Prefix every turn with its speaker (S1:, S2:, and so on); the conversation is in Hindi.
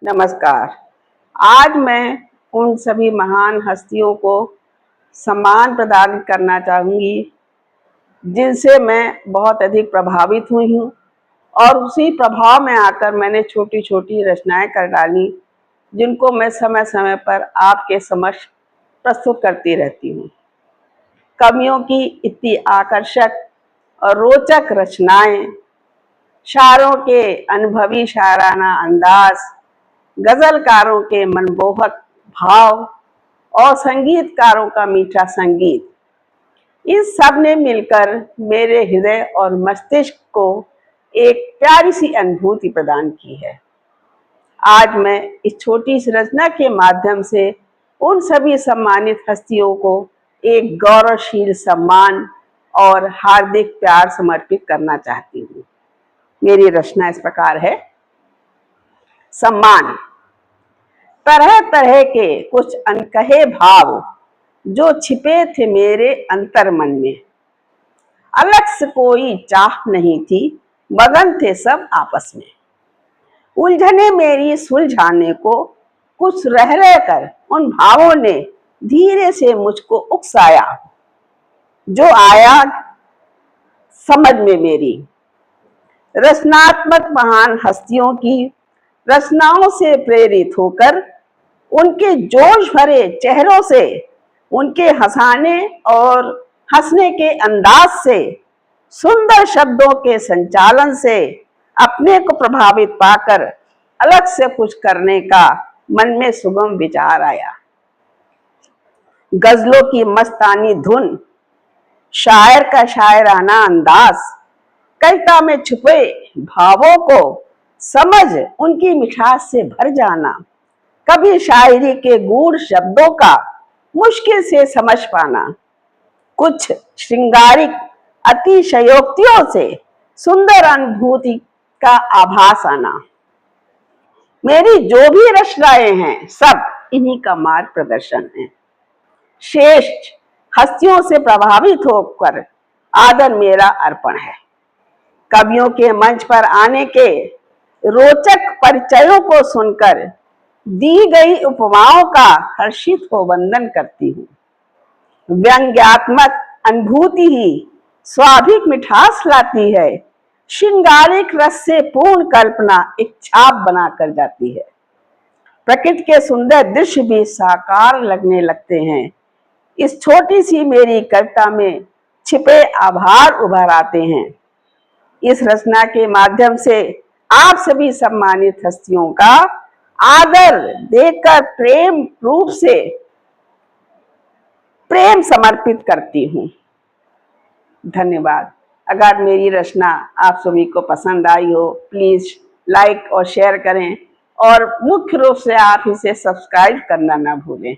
S1: नमस्कार। आज मैं उन सभी महान हस्तियों को सम्मान प्रदान करना चाहूँगी जिनसे मैं बहुत अधिक प्रभावित हुई हूँ और उसी प्रभाव में आकर मैंने छोटी छोटी रचनाएं कर डाली जिनको मैं समय समय पर आपके समक्ष प्रस्तुत करती रहती हूँ। कवियों की इतनी आकर्षक और रोचक रचनाएं, शायरों के अनुभवी शायराना अंदाज, गजलकारों के मनमोहक भाव और संगीतकारों का मीठा संगीत, इस सब ने मिलकर मेरे हृदय और मस्तिष्क को एक प्यारी सी अनुभूति प्रदान की है। आज मैं इस छोटी सी रचना के माध्यम से उन सभी सम्मानित हस्तियों को एक गौरवशील सम्मान और हार्दिक प्यार समर्पित करना चाहती हूँ। मेरी रचना इस प्रकार है। सम्मान। तरह तरह के कुछ अनकहे भाव जो छिपे थे मेरे अंतर मन में, अलग से कोई चाह नहीं थी, मगन थे सब आपस में। उलझने मेरी सुलझाने को कुछ रह रह कर उन भावों ने धीरे से मुझको उकसाया, जो आया समझ में मेरी। रचनात्मक महान हस्तियों की रचनाओं से प्रेरित होकर, उनके जोश भरे चेहरों से, उनके हंसाने और हंसने के अंदाज से, सुंदर शब्दों के संचालन से अपने को प्रभावित पाकर अलग से कुछ करने का मन में सुगम विचार आया। गजलों की मस्तानी धुन, शायर का शायराना अंदाज, कविता में छुपे भावों को समझ उनकी मिठास से भर जाना, कभी शायरी के गूढ़ शब्दों का मुश्किल से समझ पाना, कुछ श्रृंगारिक अतिशयोक्तियों से सुंदर अनुभूति का आभास आना। मेरी जो भी रचनाएं हैं सब इन्हीं का मार्ग प्रदर्शन है। श्रेष्ठ हस्तियों से प्रभावित होकर आदर मेरा अर्पण है। कवियों के मंच पर आने के रोचक परिचयों को सुनकर दी गई उपमाओं का हर्षित हो वंदन करती हूँ। व्यंग्यात्मक अनुभूति ही स्वाभाविक मिठास लाती है, श्रृंगारिक रस से पूर्ण कल्पना एक छाप बना कर जाती है। प्रकृति के सुंदर दृश्य भी साकार लगने लगते हैं। इस छोटी सी मेरी कविता में छिपे आभार उभर आते हैं। इस रचना के माध्यम से आप सभी सम्मानित हस्तियों का आदर देकर प्रेम रूप से प्रेम समर्पित करती हूँ। धन्यवाद। अगर मेरी रचना आप सभी को पसंद आई हो, प्लीज लाइक और शेयर करें और मुख्य रूप से आप इसे सब्सक्राइब करना ना भूलें।